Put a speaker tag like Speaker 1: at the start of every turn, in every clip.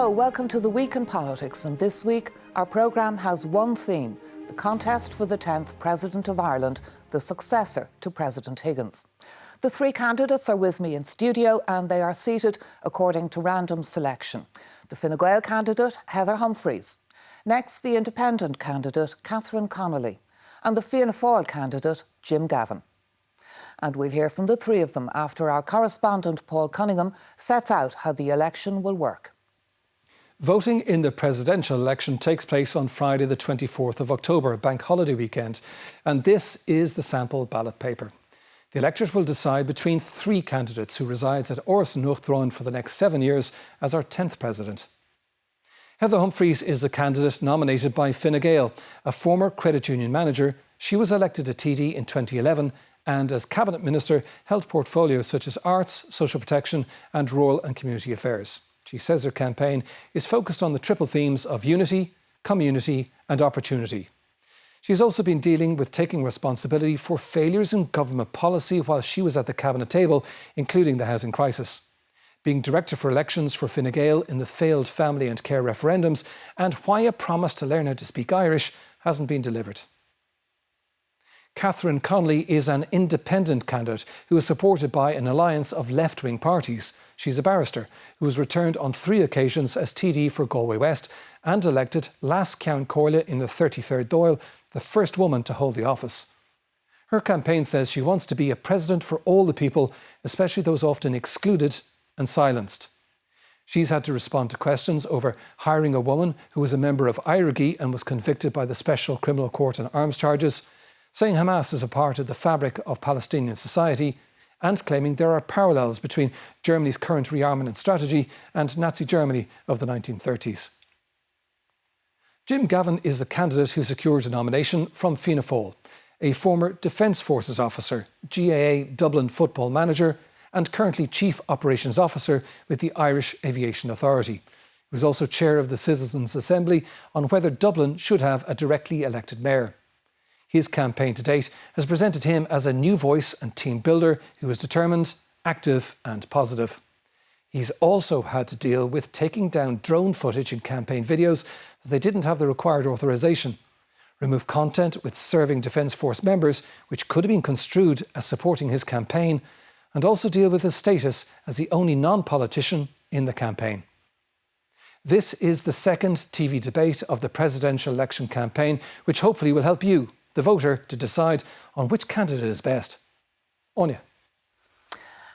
Speaker 1: Hello, welcome to The Week in Politics, and this week our programme has one theme: the contest for the 10th President of Ireland, the successor to President Higgins. The three candidates are with me in studio and they are seated according to random selection. The Fine Gael candidate, Heather Humphreys. Next, the independent candidate, Connolly, and the Fianna Fáil candidate, Jim Gavin. And we'll hear from the three of them after our correspondent Paul Cunningham sets out how the election will work.
Speaker 2: Voting in the presidential election takes place on Friday the 24th of October, bank holiday weekend, and this is the sample ballot paper. The electorate will decide between three candidates who resides at withdrew for the next 7 years as our 10th president. Heather Humphreys is the candidate nominated by Fine Gael, a former credit union manager. She was elected a TD in 2011 and as Cabinet Minister held portfolios such as arts, social protection and rural and community affairs. She says her campaign is focused on the triple themes of unity, community and opportunity. She's also been dealing with taking responsibility for failures in government policy while she was at the Cabinet table, including the housing crisis. Being Director for Elections for Fine Gael in the failed family and care referendums, and why a promise to learn how to speak Irish hasn't been delivered. Connolly is an independent candidate who is supported by an alliance of left-wing parties. She's a barrister who was returned on 3 occasions as TD for Galway West and elected last Count Corla in the 33rd Dáil, the first woman to hold the office. Her campaign says she wants to be a president for all the people, especially those often excluded and silenced. She's had to respond to questions over hiring a woman who was a member of IRG and was convicted by the Special Criminal Court on arms charges, saying Hamas is a part of the fabric of Palestinian society, and claiming there are parallels between Germany's current rearmament strategy and Nazi Germany of the 1930s. Jim Gavin is the candidate who secured a nomination from Fianna Fáil, a former Defence Forces officer, GAA Dublin football manager and currently Chief Operations Officer with the Irish Aviation Authority. He was also chair of the Citizens' Assembly on whether Dublin should have a directly elected mayor. His campaign to date has presented him as a new voice and team builder who is determined, active and positive. He's also had to deal with taking down drone footage in campaign videos as they didn't have the required authorisation, remove content with serving Defence Force members which could have been construed as supporting his campaign, and also deal with his status as the only non-politician in the campaign. This is the second TV debate of the presidential election campaign, which hopefully will help you, the voter, to decide on which candidate is best. Aine.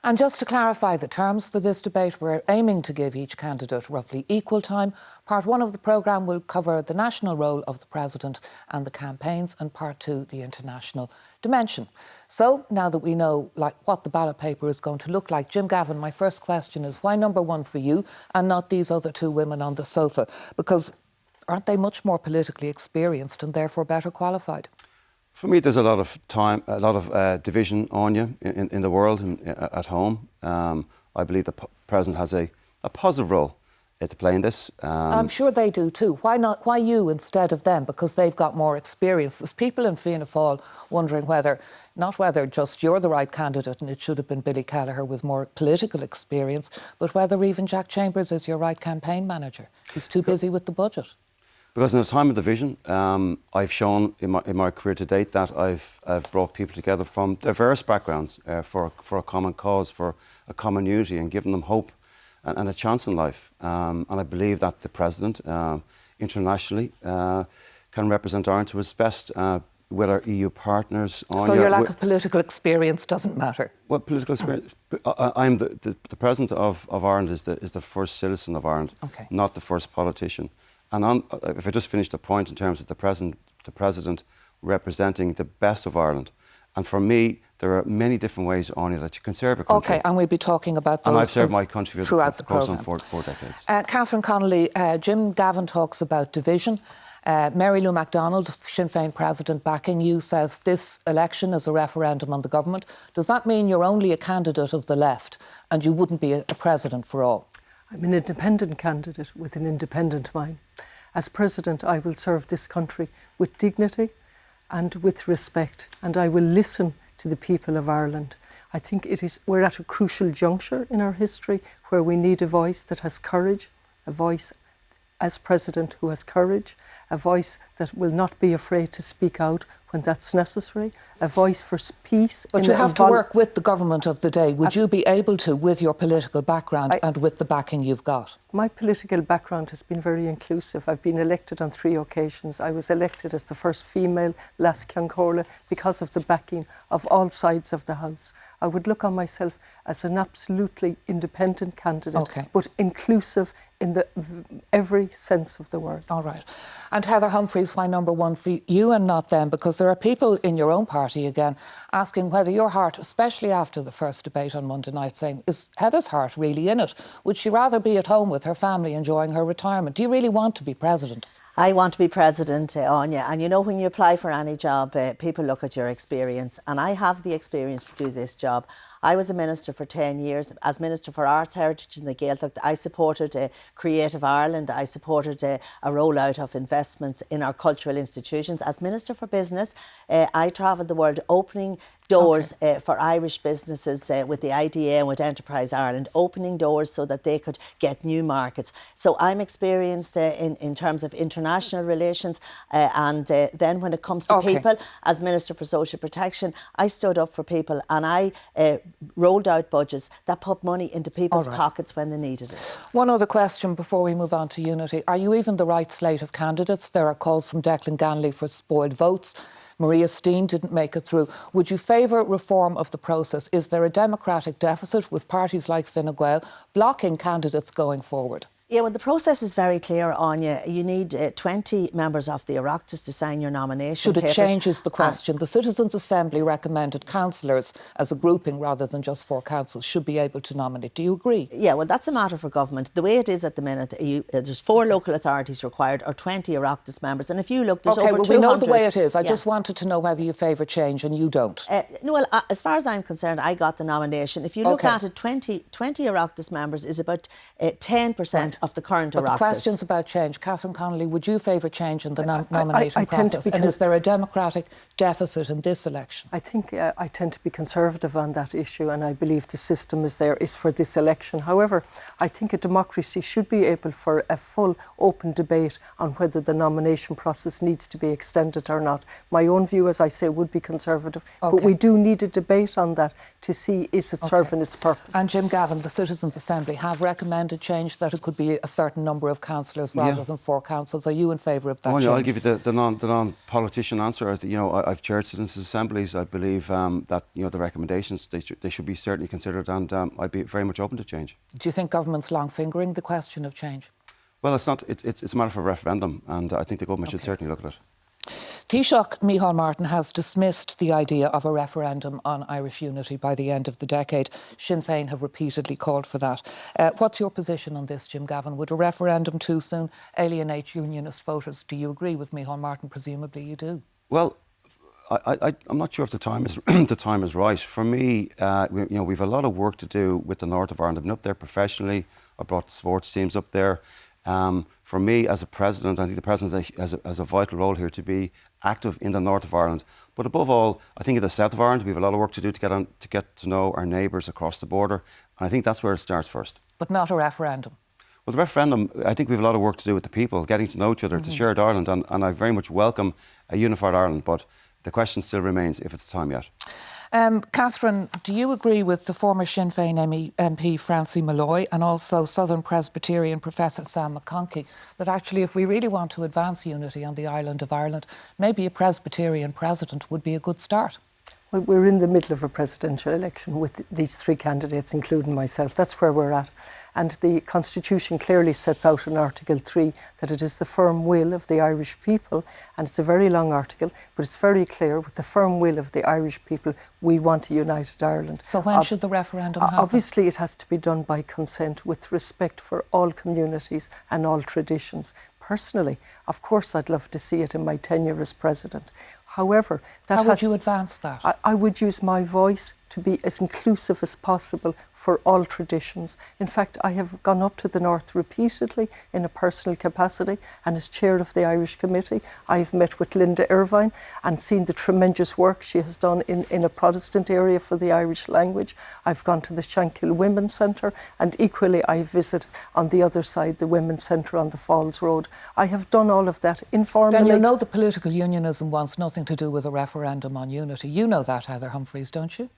Speaker 1: And just to clarify the terms for this debate, we're aiming to give each candidate roughly equal time. Part 1 of the programme will cover the national role of the President and the campaigns, and Part 2 the international dimension. So now that we know what the ballot paper is going to look like, Jim Gavin, my first question is why number 1 for you and not these other 2 women on the sofa? Because aren't they much more politically experienced and therefore better qualified?
Speaker 3: For me, there's a lot of time, a lot of division on you in the world and at home. I believe the President has a positive role to play in this.
Speaker 1: I'm sure they do too. Why not? Why you instead of them? Because they've got more experience. There's people in Fianna Fáil wondering not whether just you're the right candidate and it should have been Billy Kelleher with more political experience, but whether even Jack Chambers is your right campaign manager. He's too busy with the budget.
Speaker 3: Because in a time of division, I've shown in my career to date that I've brought people together from diverse backgrounds for a common cause, for a common unity, and given them hope and a chance in life. And I believe that the President internationally can represent Ireland to his best with our EU partners.
Speaker 1: So your lack of political experience doesn't matter?
Speaker 3: Well, political experience. I'm the President of Ireland is the first citizen of Ireland,
Speaker 1: okay, not
Speaker 3: the first politician. And if I just finish the point in terms of the President representing the best of Ireland, and for me, there are many different ways, Aine, that you can serve a country.
Speaker 1: Okay, and we'll be talking about those.
Speaker 3: And I've served my country
Speaker 1: throughout the programme.
Speaker 3: For 4 decades.
Speaker 1: Connolly, Jim Gavin talks about division. Mary Lou MacDonald, Sinn Féin President, backing you, says this election is a referendum on the government. Does that mean you're only a candidate of the left and you wouldn't be a president for all?
Speaker 4: I'm an independent candidate with an independent mind. As President, I will serve this country with dignity and with respect, and I will listen to the people of Ireland. I think we're at a crucial juncture in our history where we need a voice that has courage, a voice as President who has courage, a voice that will not be afraid to speak out when that's necessary, a voice for peace.
Speaker 1: But you have to work with the government of the day. Would you be able to, with your political background and with the backing you've got?
Speaker 4: My political background has been very inclusive. I've been elected on 3 occasions. I was elected as the first female Las Ciancórla because of the backing of all sides of the House. I would look on myself as an absolutely independent candidate, but inclusive in every sense of the word.
Speaker 1: All right. And Heather Humphreys, why number one for you and not them? Because there are people in your own party again asking whether your heart, especially after the first debate on Monday night, saying, is Heather's heart really in it? Would she rather be at home with her family enjoying her retirement? Do you really want to be president?
Speaker 5: I want to be president, Anya. And you know, when you apply for any job, people look at your experience. And I have the experience to do this job. I was a minister for 10 years. As Minister for Arts, Heritage and the Gaeltacht, I supported Creative Ireland. I supported a rollout of investments in our cultural institutions. As Minister for Business, I travelled the world opening doors for Irish businesses with the IDA and with Enterprise Ireland, opening doors so that they could get new markets. So I'm experienced in terms of international relations and then when it comes to people, as Minister for Social Protection, I stood up for people and I rolled out budgets that put money into people's pockets when they needed it.
Speaker 1: One other question before we move on to unity. Are you even the right slate of candidates? There are calls from Declan Ganley for spoiled votes. Maria Steen didn't make it through. Would you favour reform of the process? Is there a democratic deficit with parties like Fine Gael blocking candidates going forward?
Speaker 5: Yeah, well, the process is very clear, Anya. You need 20 members of the Oireachtas to sign your nomination
Speaker 1: papers. Should it change is the question. The Citizens' Assembly recommended councillors as a grouping rather than just 4 councils should be able to nominate. Do you agree?
Speaker 5: Yeah, well, that's a matter for government. The way it is at the minute, there's 4 local authorities required or 20 Oireachtas members. And if you look, there's over 200...
Speaker 1: we know the way it is. I just wanted to know whether you favour change and you don't.
Speaker 5: No, well, as far as I'm concerned, I got the nomination. If you look at it, 20 Oireachtas members is about 10% of the current Oireachtas.
Speaker 1: But the question's about change. Catherine Connolly, would you favour change in the nominating process? And is there a democratic deficit in this election?
Speaker 4: I think I tend to be conservative on that issue and I believe the system is for this election. However, I think a democracy should be able for a full open debate on whether the nomination process needs to be extended or not. My own view, as I say, would be conservative. But we do need a debate on that to see is it serving its purpose.
Speaker 1: And Jim Gavin, the Citizens' Assembly have recommended change, that it could be a certain number of councillors rather than 4 councils. Are you in favour of that change?
Speaker 3: I'll give you the non-politician answer. You know, I've chaired Citizens' Assemblies. I believe that the recommendations they should be certainly considered, and I'd be very much open to change.
Speaker 1: Do you think government's long fingering the question of change?
Speaker 3: Well, it's not. It's a matter for a referendum, and I think the government should certainly look at it.
Speaker 1: Taoiseach Micheál Martin has dismissed the idea of a referendum on Irish unity by the end of the decade. Sinn Féin have repeatedly called for that. What's your position on this, Jim Gavin? Would a referendum too soon alienate unionist voters? Do you agree with Micheál Martin? Presumably you do.
Speaker 3: Well, I'm not sure if the time is the time is right. For me, we've a lot of work to do with the north of Ireland. I've been up there professionally. I brought the sports teams up there. For me, as a president, I think the president has a vital role here to be active in the north of Ireland. But above all, I think in the south of Ireland, we have a lot of work to do to get to know our neighbours across the border. And I think that's where it starts first.
Speaker 1: But not a referendum?
Speaker 3: Well, the referendum, I think we have a lot of work to do with the people, getting to know each other, to shared Ireland. And I very much welcome a unified Ireland. But the question still remains if it's time yet.
Speaker 1: Catherine, do you agree with the former Sinn Féin MP Francie Malloy and also Southern Presbyterian Professor Sam McConkey that actually if we really want to advance unity on the island of Ireland, maybe a Presbyterian president would be a good start?
Speaker 4: Well, we're in the middle of a presidential election with these 3 candidates, including myself. That's where we're at. And the Constitution clearly sets out in Article 3 that it is the firm will of the Irish people, and it's a very long article, but it's very clear with the firm will of the Irish people, we want a united Ireland.
Speaker 1: So when should the referendum happen?
Speaker 4: Obviously it has to be done by consent with respect for all communities and all traditions. Personally, of course I'd love to see it in my tenure as president. However,
Speaker 1: how would you advance that?
Speaker 4: I would use my voice to be as inclusive as possible for all traditions. In fact, I have gone up to the North repeatedly in a personal capacity, and as chair of the Irish Committee, I've met with Linda Irvine and seen the tremendous work she has done in a Protestant area for the Irish language. I've gone to the Shankill Women's Centre, and equally I visited on the other side the Women's Centre on the Falls Road. I have done all of that informally.
Speaker 1: Then you know the political unionism wants nothing to do with a referendum on unity. You know that, Heather Humphreys, don't you?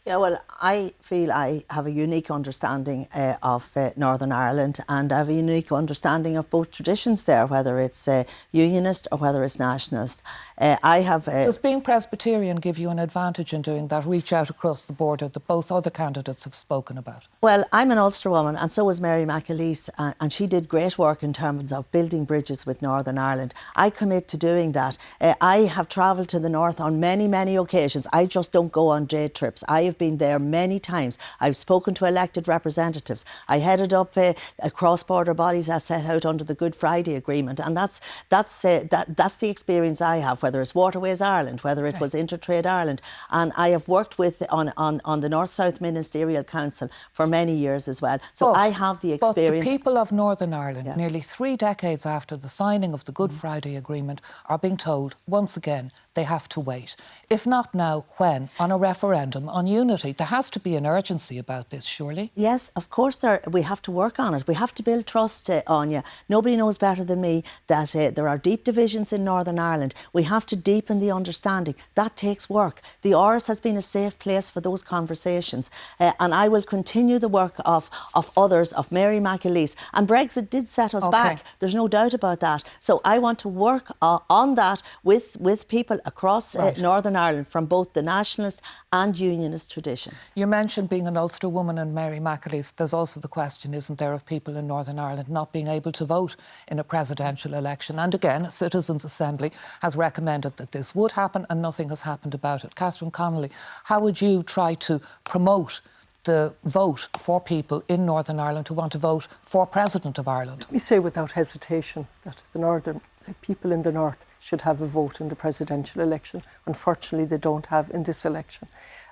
Speaker 5: Yeah, well, I feel I have a unique understanding of Northern Ireland, and I have a unique understanding of both traditions there, whether it's unionist or whether it's nationalist.
Speaker 1: Does being Presbyterian give you an advantage in doing that reach out across the border that both other candidates have spoken about?
Speaker 5: Well, I'm an Ulster woman, and so was Mary McAleese, and she did great work in terms of building bridges with Northern Ireland. I commit to doing that. I have travelled to the North on many, many occasions. I just don't go on day trips. I have been there many times. I've spoken to elected representatives. I headed up a cross-border bodies as set out under the Good Friday Agreement, and that's the experience I have, whether it's Waterways Ireland, whether it was Intertrade Ireland, and I have worked with on the North-South Ministerial Council for many years as well. So I have the experience.
Speaker 1: But the people of Northern Ireland, nearly 3 decades after the signing of the Good Friday Agreement, are being told once again they have to wait. If not now, when? On a referendum on unity. There has to be an urgency about this, surely?
Speaker 5: Yes, of course we have to work on it. We have to build trust, Anya. Nobody knows better than me that there are deep divisions in Northern Ireland. We have to deepen the understanding. That takes work. The Áras has been a safe place for those conversations, and I will continue the work of others, of Mary McAleese. And Brexit did set us back. There's no doubt about that. So I want to work on that with people across Northern Ireland from both the nationalist and unionist tradition.
Speaker 1: You mentioned being an Ulster woman and Mary McAleese. There's also the question, isn't there, of people in Northern Ireland not being able to vote in a presidential election. And again, Citizens' Assembly has recommended that this would happen and nothing has happened about it. Catherine Connolly, how would you try to promote the vote for people in Northern Ireland who want to vote for President of Ireland?
Speaker 4: We say without hesitation that the people in the North should have a vote in the presidential election. Unfortunately, they don't have in this election.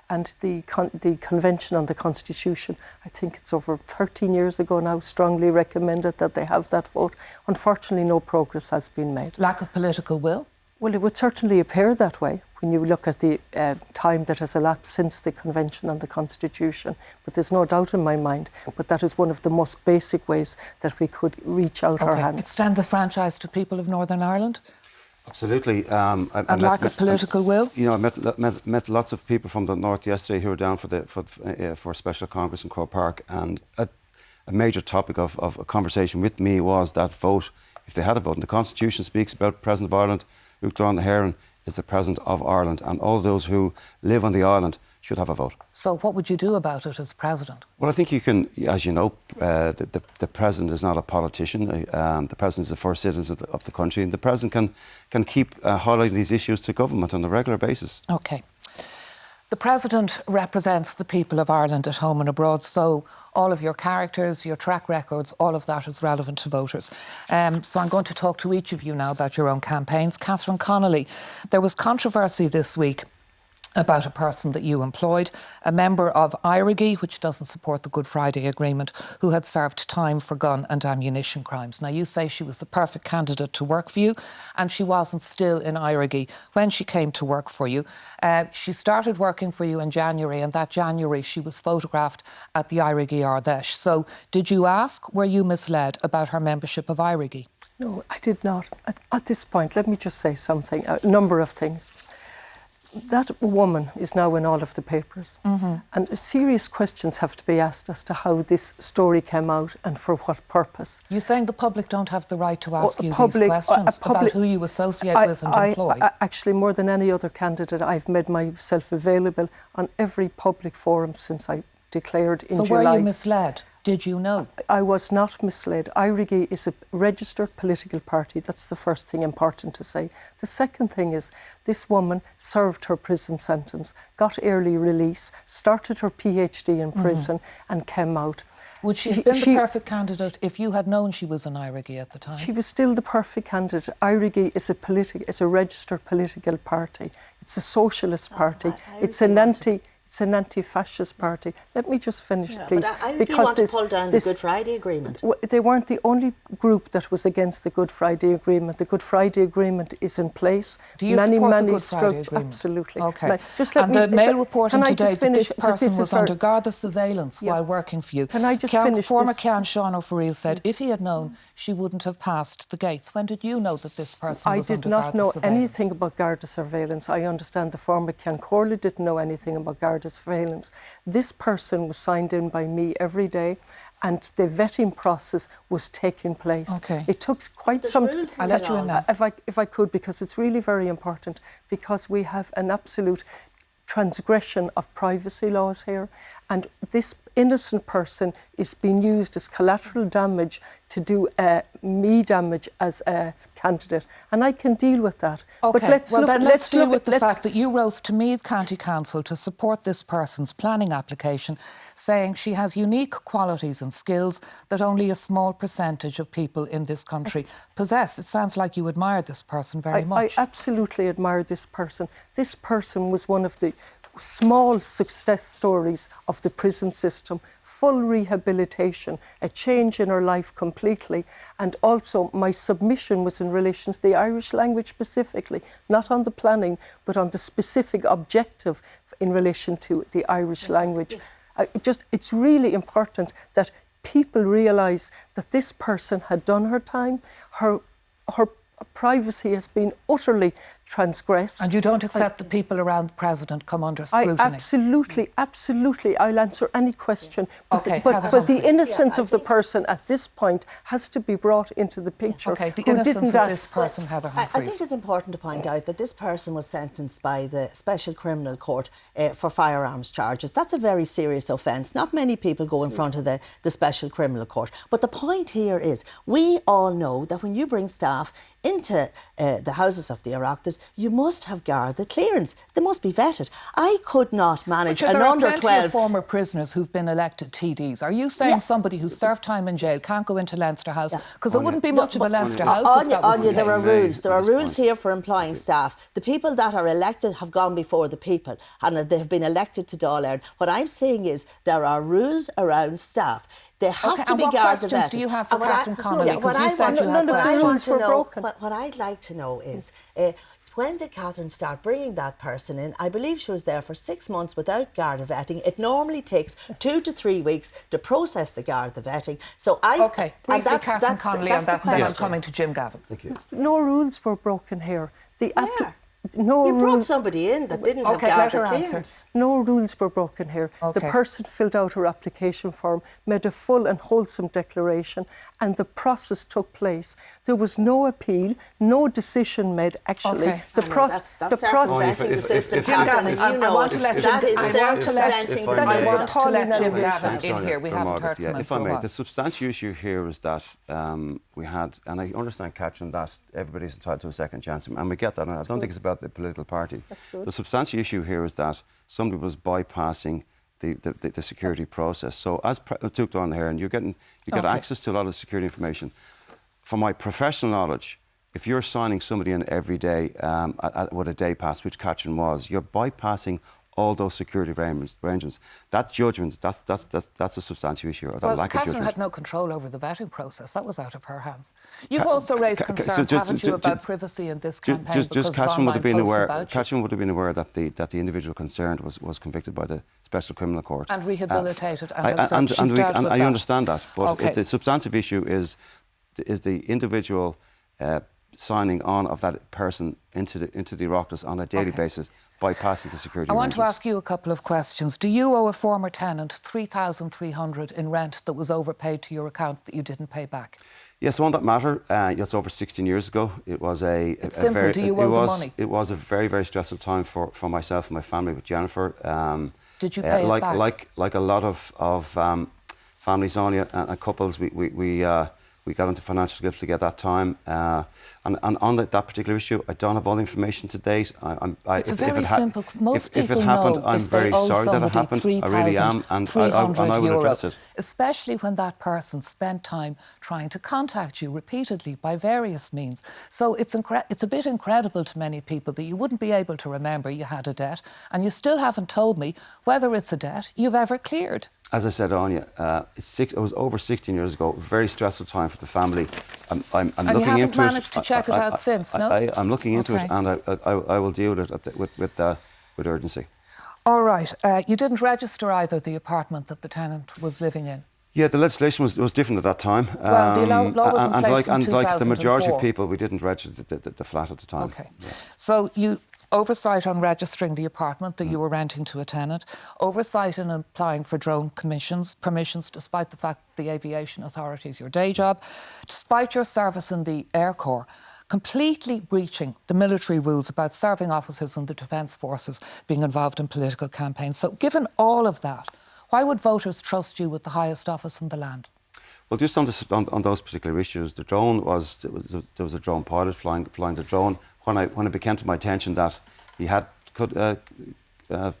Speaker 4: And the Convention on the Constitution, I think it's over 13 years ago now, strongly recommended that they have that vote. Unfortunately, no progress has been made.
Speaker 1: Lack of political will?
Speaker 4: Well, it would certainly appear that way when you look at the time that has elapsed since the Convention on the Constitution. But there's no doubt in my mind, but that is one of the most basic ways that we could reach out our hands.
Speaker 1: Extend the franchise to people of Northern Ireland?
Speaker 3: Absolutely.
Speaker 1: And lack of political will?
Speaker 3: You know, I met lots of people from the North yesterday who were down for a special congress in Croke Park, and a major topic of a conversation with me was that vote, if they had a vote. And the Constitution speaks about President of Ireland, Uachtar na Héireann is the President of Ireland, and all those who live on the island should have a vote.
Speaker 1: So what would you do about it as President?
Speaker 3: Well, I think you can, as you know, the President is not a politician. The President is the first citizen of the country, and the President can keep highlighting these issues to government on a regular basis.
Speaker 1: OK. The President represents the people of Ireland at home and abroad, so all of your characters, your track records, all of that is relevant to voters. So I'm going to talk to each of you now about your own campaigns. Catherine Connolly, there was controversy this week about a person that you employed, a member of IRIGI, which doesn't support the Good Friday Agreement, who had served time for gun and ammunition crimes. Now, you say she was the perfect candidate to work for you, and she wasn't still in IRIGI when she came to work for you. She started working for you in January, and that January she was photographed at the IRIGI Ardèche. So did you ask, were you misled about her membership of IRIGI?
Speaker 4: No, I did not. At this point, let me just say something, a number of things. That woman is now in all of the papers, and serious questions have to be asked as to how this story came out and for what purpose.
Speaker 1: You're saying the public don't have the right to ask you these questions about who you associate with and employ?
Speaker 4: Actually, more than any other candidate, I've made myself available on every public forum since I declared in July.
Speaker 1: So were you misled? Did you know?
Speaker 4: I was not misled. IRIGI is a registered political party. That's the first thing important to say. The second thing is this woman served her prison sentence, got early release, started her PhD in prison and came out.
Speaker 1: Would she have been the perfect candidate if you had known she was in IRIGI at the time?
Speaker 4: She was still the perfect candidate. IRIGI is a registered political party. It's a socialist party. It's an It's an anti-fascist party. Let me just finish, please.
Speaker 5: But I really want to pull down the Good Friday Agreement.
Speaker 4: They weren't the only group that was against the Good Friday Agreement. The Good Friday Agreement is in place.
Speaker 1: Do you support the Good Friday Agreement?
Speaker 4: Absolutely.
Speaker 1: Okay. And the Mail reporting today that this person was under Garda surveillance while working for you.
Speaker 4: Can I just finish
Speaker 1: Former
Speaker 4: this?
Speaker 1: Ceann Sean O'Farrell said if he had known, she wouldn't have passed the gates. When did you know that this person was under Garda surveillance?
Speaker 4: I did not know anything about Garda surveillance. I understand the former Ceann Corley didn't know anything about Garda surveillance. This person was signed in by me every day, and the vetting process was taking place.
Speaker 1: Okay.
Speaker 4: It took quite some...
Speaker 1: I'll let you in now.
Speaker 4: If I could, because it's really very important, because we have an absolute transgression of privacy laws here, and this innocent person is being used as collateral damage to do me damage as a candidate, and I can deal with that.
Speaker 1: Okay, but let's deal with the fact that you wrote to Meath County Council to support this person's planning application, saying she has unique qualities and skills that only a small percentage of people in this country possess. It sounds like you admire this person very much.
Speaker 4: I absolutely admire this person. This person was one of the small success stories of the prison system, full rehabilitation, a change in her life completely. And also my submission was in relation to the Irish language specifically, not on the planning, but on the specific objective in relation to the Irish language. It's really important that people realise that this person had done her time. Her privacy has been utterly transgressed.
Speaker 1: And you don't accept the people around the President come under scrutiny?
Speaker 4: Absolutely. I'll answer any question. But,
Speaker 1: okay,
Speaker 4: but the innocence of the person at this point has to be brought into the picture.
Speaker 1: Okay, the innocence of this person, Heather Humphreys.
Speaker 5: I think it's important to point out that this person was sentenced by the Special Criminal Court for firearms charges. That's a very serious offence. Not many people go in front of the Special Criminal Court. But the point here is, we all know that when you bring staff into the houses of the Oireachtas, you must have Garda clearance. They must be vetted. I could not manage an under 12...
Speaker 1: There are plenty of former prisoners who've been elected TDs. Are you saying somebody who's served time in jail can't go into Leinster House? Because there wouldn't be much of a Leinster House if that was the case.
Speaker 5: There are rules. There are rules here for employing staff. The people that are elected have gone before the people, and they have been elected to Dáil Éireann. What I'm saying is there are rules around staff. They have to be Garda vetted.
Speaker 1: What questions do you have for Catherine Connolly? Because you said you had questions.
Speaker 5: What I'd like to know is... when did Catherine start bringing that person in? I believe she was there for 6 months without Garda vetting. It normally takes 2 to 3 weeks to process the Garda vetting. So
Speaker 1: OK, briefly Catherine Connolly on that, and then I'm coming to Jim Gavin.
Speaker 3: Thank you.
Speaker 4: No rules were broken here.
Speaker 5: You brought somebody in that didn't have Garda clearance.
Speaker 4: No rules were broken here. The person filled out her application form, made a full and wholesome declaration, and the process took place. There was no appeal, no decision made, actually.
Speaker 5: The process... That's circumventing the system.
Speaker 1: Jim Gavin, I want to let Jim Gavin in here. We haven't heard from him
Speaker 3: if
Speaker 1: for
Speaker 3: I
Speaker 1: a
Speaker 3: may,
Speaker 1: while.
Speaker 3: the substantial issue here is that we had, and I understand, Catherine, that everybody's entitled to a second chance, and we get that, and I don't think it's about the political party. The substantial issue here is that somebody was bypassing the security process. So as took on here, and you get access to a lot of security information. From my professional knowledge, if you're signing somebody in every day with a day pass, which Catherine was, you're bypassing all those security arrangements. That judgment, that's a substantial issue, or that lack of judgment.
Speaker 1: Catherine had no control over the vetting process. That was out of her hands. You've also raised concerns, haven't you, about privacy in this campaign because
Speaker 3: Catherine would have been aware.
Speaker 1: Catherine
Speaker 3: would have been aware that the individual concerned was convicted by the Special Criminal Court
Speaker 1: and rehabilitated, and she's dealt with
Speaker 3: I understand that, but
Speaker 1: the
Speaker 3: substantive issue is the individual signing on of that person into the Oireachtas on a daily basis, bypassing the security.
Speaker 1: I want to ask you a couple of questions. Do you owe a former tenant $3,300 in rent that was overpaid to your account that you didn't pay back?
Speaker 3: Yes, on that matter, it's over 16 years ago. It was
Speaker 1: do you owe the money?
Speaker 3: It was a very, very stressful time for myself and my family with Jennifer.
Speaker 1: Did you pay it back?
Speaker 3: Like a lot of families, Anya, and couples, we We got into financial difficulty at that time. And on that particular issue, I don't have all the information to date.
Speaker 1: It's very simple. Most
Speaker 3: if it
Speaker 1: people
Speaker 3: happened,
Speaker 1: know
Speaker 3: I'm
Speaker 1: if they
Speaker 3: very
Speaker 1: owe
Speaker 3: sorry that it
Speaker 1: somebody
Speaker 3: happened. I really am, and I would address it.
Speaker 1: Especially when that person spent time trying to contact you repeatedly by various means. So it's a bit incredible to many people that you wouldn't be able to remember you had a debt, and you still haven't told me whether it's a debt you've ever cleared.
Speaker 3: As I said, Anya, it was over 16 years ago. Very stressful time for the family. I'm looking into it.
Speaker 1: And you haven't managed to check it out since, no?
Speaker 3: I'm looking into it, and I will deal with it with urgency.
Speaker 1: All right. You didn't register either the apartment that the tenant was living in.
Speaker 3: Yeah, the legislation was different at that time.
Speaker 1: Well, the law was in place in 2004.
Speaker 3: Like the majority of people, we didn't register the flat at the time.
Speaker 1: Okay. Yeah. So you oversight on registering the apartment that you were renting to a tenant, oversight in applying for drone permissions, despite the fact that the aviation authority is your day job, despite your service in the Air Corps, completely breaching the military rules about serving officers in the Defence Forces being involved in political campaigns. So given all of that, why would voters trust you with the highest office in the land?
Speaker 3: Well, just on those particular issues, the drone there was a drone pilot flying the drone. When it became to my attention that he had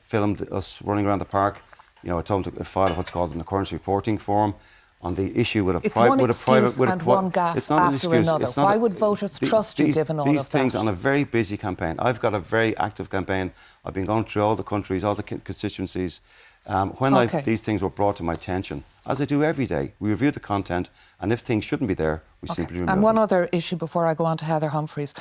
Speaker 3: filmed us running around the park, I told him to file what's called an occurrence reporting form on the issue with a private.
Speaker 1: One gaffe after another. Why would voters trust you given all of that?
Speaker 3: These things on a very busy campaign. I've got a very active campaign. I've been going through all the countries, all the constituencies. These things were brought to my attention, as I do every day, we review the content, and if things shouldn't be there, we simply remove them.
Speaker 1: And one other issue before I go on to Heather Humphreys.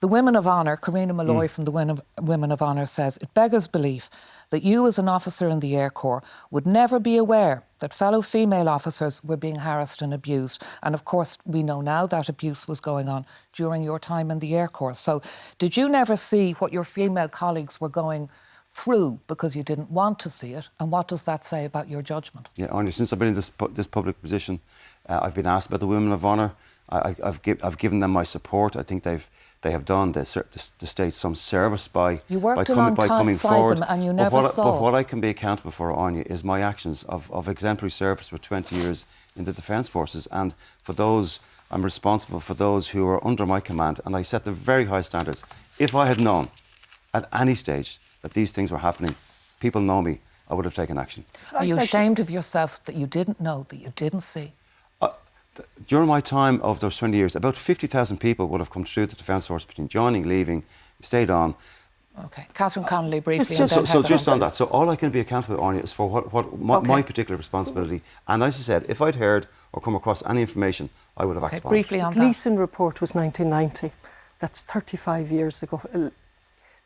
Speaker 1: The Women of Honour, Karina Malloy from the Women of Honour says, it beggars belief that you as an officer in the Air Corps would never be aware that fellow female officers were being harassed and abused. And of course, we know now that abuse was going on during your time in the Air Corps. So did you never see what your female colleagues were going through because you didn't want to see it? And what does that say about your judgment?
Speaker 3: Yeah, Anya, since I've been in this public position, I've been asked about the Women of Honour. I've given them my support. I think they have done the state some service by coming forward.
Speaker 1: Them and you never saw.
Speaker 3: But what I can be accountable for, Anya, is my actions of exemplary service for 20 years in the Defence Forces, and for those, I'm responsible for those who are under my command, and I set the very high standards. If I had known at any stage that these things were happening, people know me, I would have taken action.
Speaker 1: Are you ashamed of yourself that you didn't know, that you didn't see?
Speaker 3: During my time of those 20 years, about 50,000 people would have come through the Defence Force between joining, leaving, stayed on.
Speaker 1: OK. Catherine Connolly, briefly.
Speaker 3: So just on that, so all I can be accountable on is for my particular responsibility. And as I said, if I'd heard or come across any information, I would have acted on it.
Speaker 1: Briefly on that.
Speaker 4: The Gleeson report was 1990. That's 35 years ago.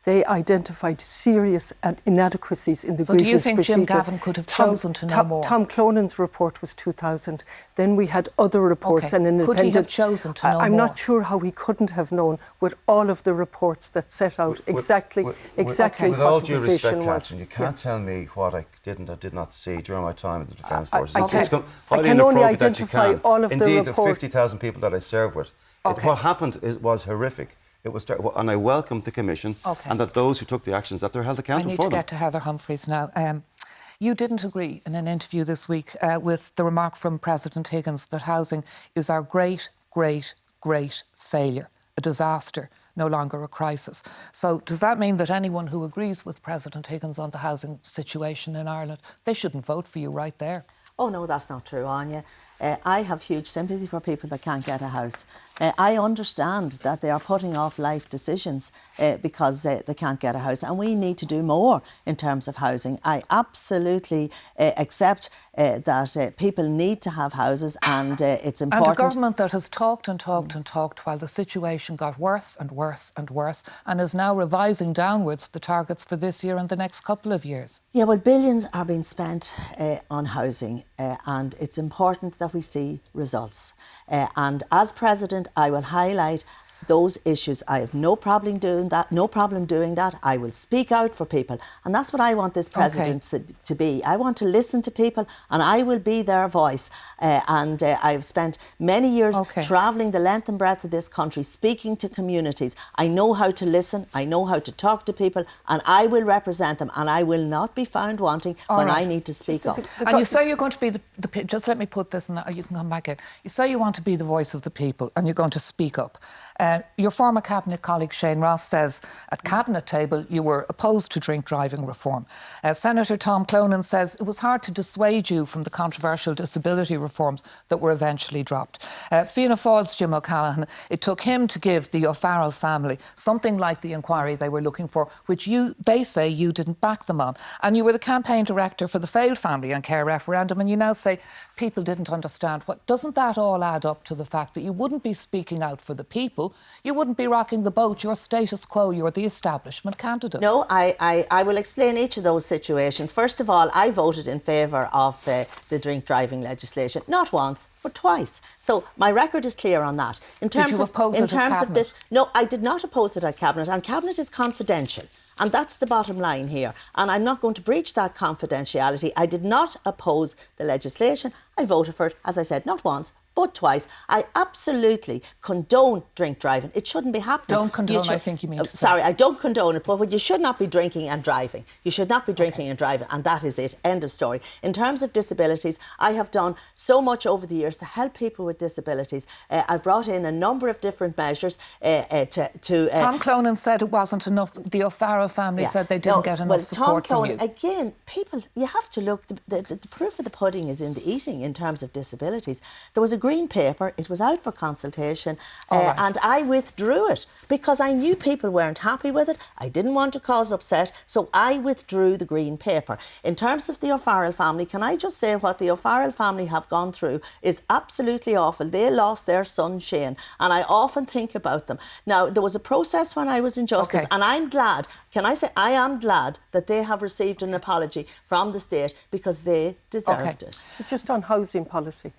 Speaker 4: They identified serious inadequacies in the grievance procedure.
Speaker 1: So do you think Jim Gavin could have chosen to know more?
Speaker 4: Tom Clonan's report was 2000. Then we had other reports. And
Speaker 1: could he have chosen to know more?
Speaker 4: I'm not sure how he couldn't have known with all of the reports that set out exactly what the position was.
Speaker 3: With all due respect, Catherine, you can't tell me what I did not see during my time in the Defence Forces.
Speaker 4: I can only identify all of the reports.
Speaker 3: Indeed, the 50,000 people that I served with. What happened was horrific. It was, and I welcomed the Commission, and that those who took the actions, that they're held accountable for them.
Speaker 1: I need to get to Heather Humphreys now. You didn't agree in an interview this week with the remark from President Higgins that housing is our great, great, great failure, a disaster, no longer a crisis. So does that mean that anyone who agrees with President Higgins on the housing situation in Ireland, they shouldn't vote for you right there?
Speaker 5: Oh no, that's not true, Anya. I have huge sympathy for people that can't get a house. I understand that they are putting off life decisions because they can't get a house, and we need to do more in terms of housing. I absolutely accept that people need to have houses, and it's important.
Speaker 1: And a government that has talked and talked and talked while the situation got worse and worse and worse, and is now revising downwards the targets for this year and the next couple of years.
Speaker 5: Yeah, well, billions are being spent on housing, and it's important that we see results. And as President, I will highlight those issues. I have no problem doing that. I will speak out for people. And that's what I want this president to be. I want to listen to people and I will be their voice. I've spent many years travelling the length and breadth of this country, speaking to communities. I know how to listen, I know how to talk to people, and I will represent them, and I will not be found wanting when I need to speak up.
Speaker 1: And you say you're going to be just let me put this, and you can come back in. You say you want to be the voice of the people and you're going to speak up. Your former Cabinet colleague Shane Ross says at Cabinet table you were opposed to drink driving reform. Senator Tom Clonan says it was hard to dissuade you from the controversial disability reforms that were eventually dropped. Fianna Fáil's Jim O'Callaghan, it took him to give the O'Farrell family something like the inquiry they were looking for, which they say you didn't back them on. And you were the campaign director for the failed family and care referendum, and you now say people didn't understand. Doesn't that all add up to the fact that you wouldn't be speaking out for the people, you wouldn't be rocking the boat, you're status quo, you're the establishment candidate?
Speaker 5: No, I will explain each of those situations. First of all, I voted in favour of the drink driving legislation, not once, but twice. So my record is clear on that.
Speaker 1: Did you oppose it at Cabinet?
Speaker 5: No, I did not oppose it at Cabinet, and Cabinet is confidential. And that's the bottom line here. And I'm not going to breach that confidentiality. I did not oppose the legislation. I voted for it, as I said, not once, but twice. I absolutely condone drink driving. It shouldn't be happening.
Speaker 1: Don't condone, I think you mean to say.
Speaker 5: Sorry, I don't condone it, but you should not be drinking and driving. You should not be drinking and driving, and that is it. End of story. In terms of disabilities, I have done so much over the years to help people with disabilities. I've brought in a number of different measures
Speaker 1: Tom Clonan said it wasn't enough. The O'Farrell family said they didn't get enough support from you.
Speaker 5: Again, people, you have to look, the proof of the pudding is in the eating in terms of disabilities. There was a green paper, it was out for consultation, and I withdrew it because I knew people weren't happy with it. I didn't want to cause upset, so I withdrew the green paper. In terms of the O'Farrell family, can I just say what the O'Farrell family have gone through is absolutely awful. They lost their son Shane, and I often think about them. Now, there was a process when I was in Justice, and I'm glad, can I say, I am glad that they have received an apology from the state because they deserved it.
Speaker 4: Just on housing policy,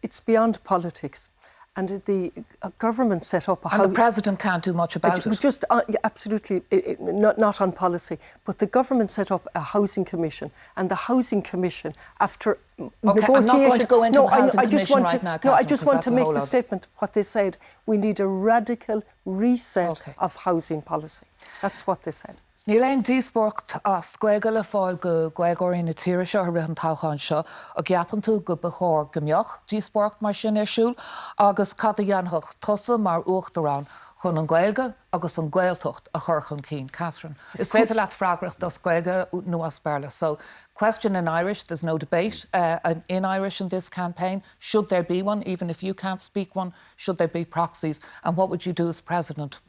Speaker 4: it's beyond politics. And the government set up a
Speaker 1: and the President can't do much about it.
Speaker 4: Just absolutely, not on policy. But the government set up a housing commission, and the housing commission, after negotiation...
Speaker 1: I'm not going to go into the housing commission right now, Catherine,
Speaker 4: I just want to make the statement, what they said, we need a radical reset of housing policy. That's what they said.
Speaker 1: Níl éon díosbort as scuige le fáil go gcuigeoirí na tíre seo ar rian táchain seo a gceapan tú go bechóir gombeoch díosbort mar sin siúil agus cad a dhéanthach tusa mar uachtarán chun an Gaeilge agus an Gaeltacht a chur chun cín. Catherine, is féidir leat freagracht das Gaeilge nó as Berla. So, question in Irish, there's no debate in Irish in this campaign. Should there be one, even if you can't speak one? Should there be proxies? And what would you do as President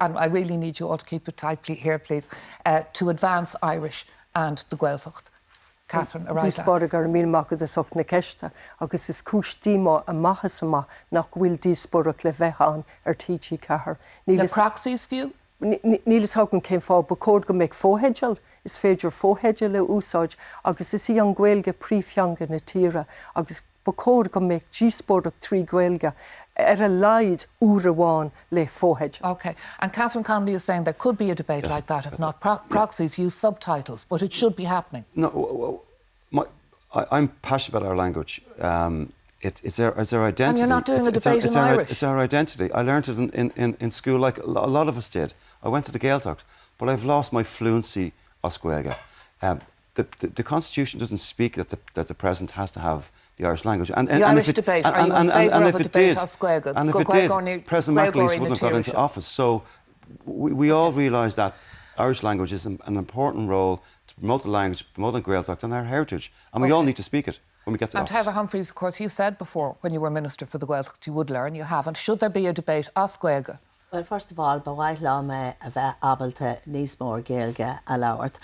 Speaker 1: and I really need you all to keep it tight here, please, to advance Irish and the Gaeltacht? Catherine, a right
Speaker 4: Díosbarg ar míl mac de soch na ceiste, agus is cúistíma a machasama nach bhfuil díosbarg le bheitán ar TG Cahar.
Speaker 1: The proxies view?
Speaker 4: Nílas hagan céim fá bacód go méid fóhéideal, is féidir fóhéideal le úsáid, agus is í an Gaeilge príomhtheanga na tíre, agus bacód go méid díosbarg trí Gaeilge at a lied Urawan le fóhéid.
Speaker 1: OK. And Catherine Connolly is saying there could be a debate like that if not proxies use subtitles, but it should be happening.
Speaker 3: No, I'm passionate about our language. It's our identity.
Speaker 1: And you're not doing a debate in Irish.
Speaker 3: It's our identity. I learned it in school, like a lot of us did. I went to the Gaeltacht, but I've lost my fluency as Gaeilge. The Constitution doesn't speak that the President has to have the Irish language.
Speaker 1: The Irish debate, are you in favour of a debate as Gaeilge?
Speaker 3: And if it did, President McAleese wouldn't have got into office. So we all realise that Irish language is an important role to promote the language, promote the Gaeltacht and our heritage. And we all need to speak it when we get to office.
Speaker 1: And Heather Humphreys, of course, you said before, when you were Minister for the Gaeltacht, you would learn, you haven't. Should there be a debate as Gaeilge
Speaker 5: Well, first of all, b'ghaith lom a bheith abalta níos mór Gaeilge a labhairt.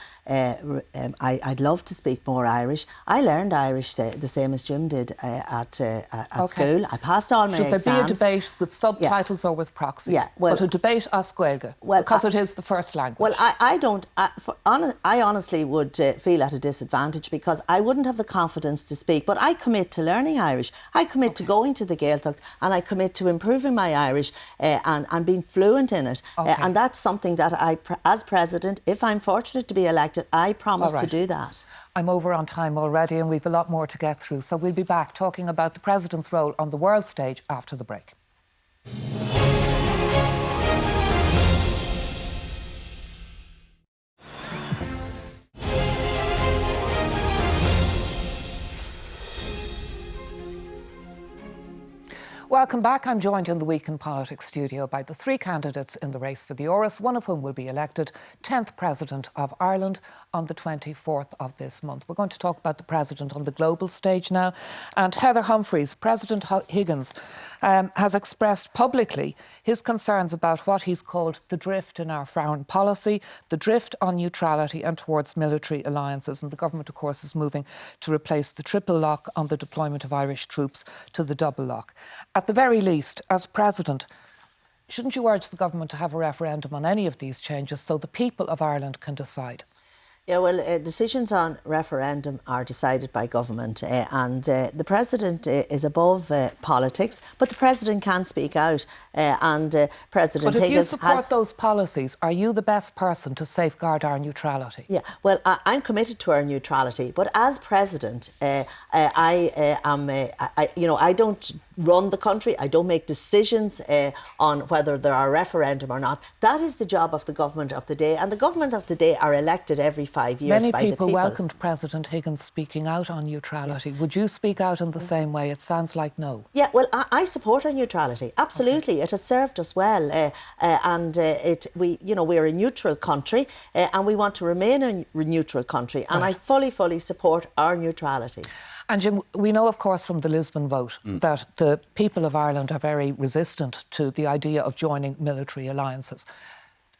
Speaker 5: I'd love to speak more Irish. I learned Irish the same as Jim did at school. I passed all my exams.
Speaker 1: Should there be a debate with subtitles or with proxies?
Speaker 5: Yeah, well,
Speaker 1: but a debate as Gaeilge, because it is the first language.
Speaker 5: Well, I honestly would feel at a disadvantage because I wouldn't have the confidence to speak. But I commit to learning Irish. I commit to going to the Gaeltacht, and I commit to improving my Irish and being fluent in it. And that's something that as President, if I'm fortunate to be elected, I promise to do that.
Speaker 1: I'm over on time already and we've a lot more to get through. So we'll be back talking about the President's role on the world stage after the break. Welcome back. I'm joined in the Week in Politics studio by the three candidates in the race for the Áras, one of whom will be elected 10th President of Ireland on the 24th of this month. We're going to talk about the President on the global stage now. And Heather Humphreys, President Higgins, has expressed publicly his concerns about what he's called the drift in our foreign policy, the drift on neutrality and towards military alliances. And the government, of course, is moving to replace the triple lock on the deployment of Irish troops to the double lock. At the very least, as President, shouldn't you urge the government to have a referendum on any of these changes so the people of Ireland can decide?
Speaker 5: Yeah, well, decisions on referendum are decided by government and the President is above politics, but the President can speak out and President
Speaker 1: Higgins. But if you support
Speaker 5: has
Speaker 1: those policies, are you the best person to safeguard our neutrality?
Speaker 5: Yeah, well, I'm committed to our neutrality, but as President, I don't run the country. I don't make decisions on whether there are a referendum or not. That is the job of the government of the day, and the government of the day are elected every 5 years
Speaker 1: Many
Speaker 5: by the people.
Speaker 1: Many people welcomed President Higgins speaking out on neutrality. Would you speak out in the same way? It sounds like no. Yeah,
Speaker 5: well, I support our neutrality. Absolutely, it has served us well, and we're a neutral country, and we want to remain a neutral country. And I fully support our neutrality.
Speaker 1: And Jim, we know, of course, from the Lisbon vote that the people of Ireland are very resistant to the idea of joining military alliances.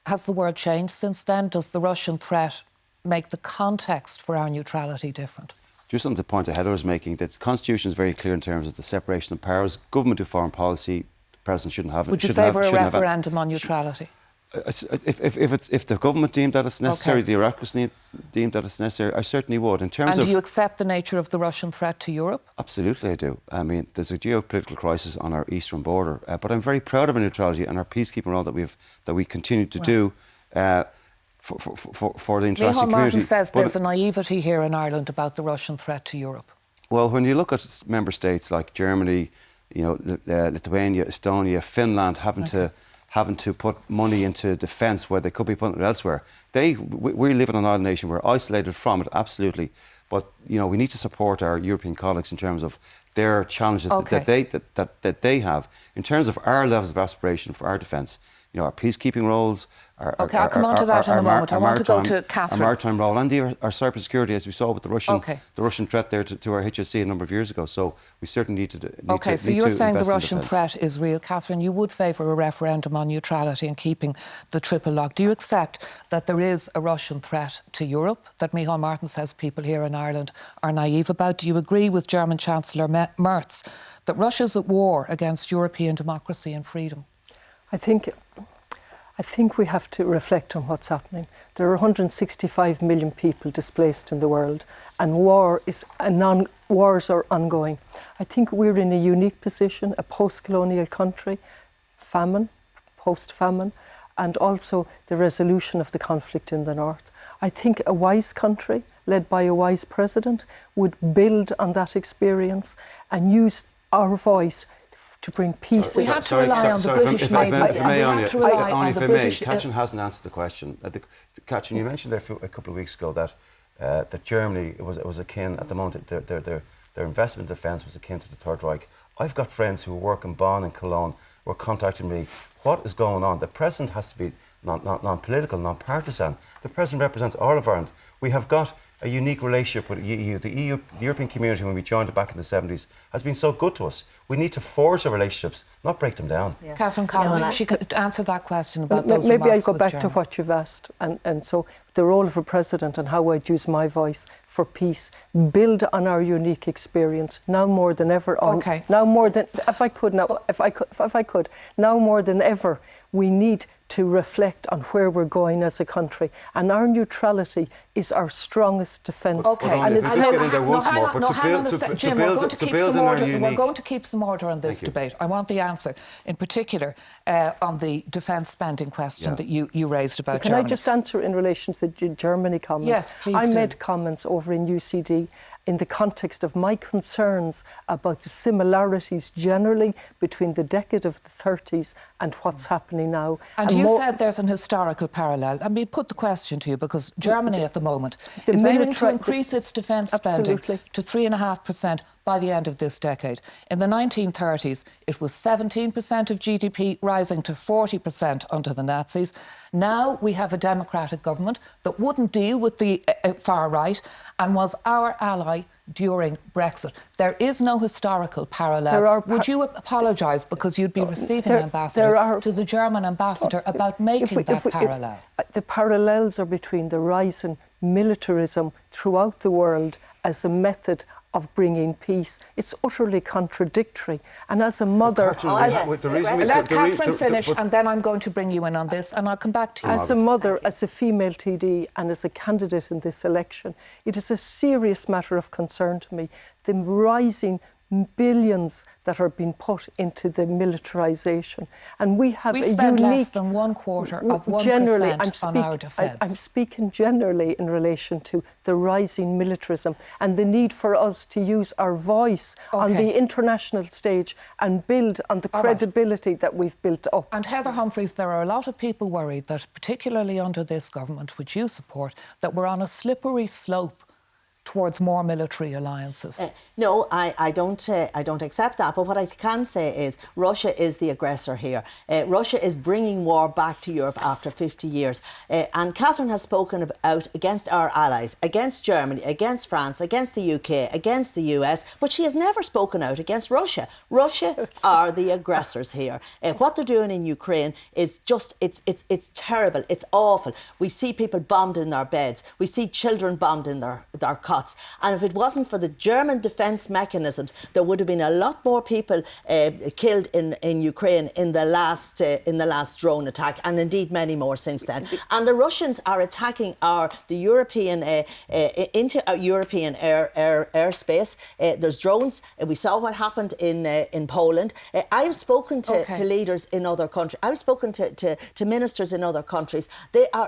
Speaker 1: Has the world changed since then? Does the Russian threat make the context for our neutrality different?
Speaker 3: Just on the point that Heather was making, that the Constitution is very clear in terms of the separation of powers. Government do foreign policy, the President shouldn't have it.
Speaker 1: Would you favour a referendum on neutrality?
Speaker 3: If the government deemed that it's necessary, the bureaucracy deemed that it's necessary, I certainly would. In terms
Speaker 1: and do you accept the nature of the Russian threat to Europe?
Speaker 3: Absolutely, I do. I mean, there's a geopolitical crisis on our eastern border, but I'm very proud of our neutrality and our peacekeeping role that we continue to do for the international community.
Speaker 1: Martin says there's a naivety here in Ireland about the Russian threat to Europe.
Speaker 3: Well, when you look at member states like Germany, Lithuania, Estonia, Finland having to put money into defence where they could be putting it elsewhere. We live in an island nation. We're isolated from it, absolutely. But we need to support our European colleagues in terms of their challenges that they have. In terms of our levels of aspiration for our defence, our peacekeeping roles.
Speaker 1: I'll come on to that in a moment. I want to go to Catherine.
Speaker 3: Our maritime role and our cybersecurity, as we saw with the Russian threat there to our HSC a number of years ago. So we certainly need to.
Speaker 1: So you're saying the Russian threat is real. Catherine, you would favour a referendum on neutrality and keeping the triple lock. Do you accept that there is a Russian threat to Europe that Micheál Martin says people here in Ireland are naive about? Do you agree with German Chancellor Merz that Russia's at war against European democracy and freedom?
Speaker 4: I think we have to reflect on what's happening. There are 165 million people displaced in the world, and wars are ongoing. I think we're in a unique position, a post-colonial country, famine, post-famine, and also the resolution of the conflict in the north. I think a wise country, led by a wise president, would build on that experience and use our voice to bring peace.
Speaker 1: We had to rely on the British Navy.
Speaker 3: Catherine hasn't answered the question. Catherine, you mentioned there a couple of weeks ago that Germany was akin at the moment. Their investment in defence was akin to the Third Reich. I've got friends who work in Bonn and Cologne who are contacting me. What is going on? The President has to be non-political, non-partisan. The President represents all of Ireland. We have got a unique relationship with EU. The European community, when we joined it back in the 70s, has been so good to us. We need to forge our relationships, not break them down.
Speaker 1: Yeah. Catherine Connolly, she could answer that question about those
Speaker 4: maybe
Speaker 1: remarks.
Speaker 4: I'll go back
Speaker 1: Germany.
Speaker 4: to what you've asked, and so the role of a president and how I'd use my voice for peace, build on our unique experience now more than ever. Now more than if I could, now more than ever, we need to reflect on where we're going as a country, and our neutrality is our strongest defence.
Speaker 1: Okay,
Speaker 3: and it's
Speaker 1: Jim, we're going to keep some order on this debate. I want the answer, in particular, on the defence spending question that you raised about Germany.
Speaker 4: Can I just answer in relation to the Germany comments?
Speaker 1: Yes, please
Speaker 4: I
Speaker 1: do.
Speaker 4: made comments over in UCD in the context of my concerns about the similarities generally between the decade of the 30s and what's happening now.
Speaker 1: And you said there's an historical parallel. I mean, put the question to you, because Germany at the moment is aiming to increase its defence spending to 3.5% by the end of this decade. In the 1930s, it was 17% of GDP, rising to 40% under the Nazis. Now we have a democratic government that wouldn't deal with the far right and was our ally during Brexit. There is no historical parallel. Would you apologise, because you'd be receiving ambassadors, to the German ambassador about making that parallel?
Speaker 4: The parallels are between the rise in militarism throughout the world as a method of bringing peace. It's utterly contradictory. And as a mother...
Speaker 1: Let Catherine finish, and then I'm going to bring you in on this, and I'll come back to you.
Speaker 4: As a mother, as a female TD, and as a candidate in this election, it is a serious matter of concern to me, the rising billions that are being put into the militarisation. And we have
Speaker 1: we spend less than 1/4 of 1% on our defence.
Speaker 4: I'm speaking generally in relation to the rising militarism and the need for us to use our voice on the international stage and build on the credibility that we've built up.
Speaker 1: And Heather Humphreys, there are a lot of people worried that, particularly under this government, which you support, that we're on a slippery slope towards more military alliances.
Speaker 5: No, I don't accept that. But what I can say is Russia is the aggressor here. Russia is bringing war back to Europe after 50 years. And Catherine has spoken out against our allies, against Germany, against France, against the UK, against the US, but she has never spoken out against Russia. Russia are the aggressors here. What they're doing in Ukraine is just, it's terrible, it's awful. We see people bombed in their beds. We see children bombed in their cots. And if it wasn't for the German defence mechanisms, there would have been a lot more people killed in Ukraine in the last drone attack, and indeed many more since then. And the Russians are attacking the European into our European airspace. There's drones. We saw what happened in Poland. I've spoken to leaders in other countries. I've spoken to ministers in other countries.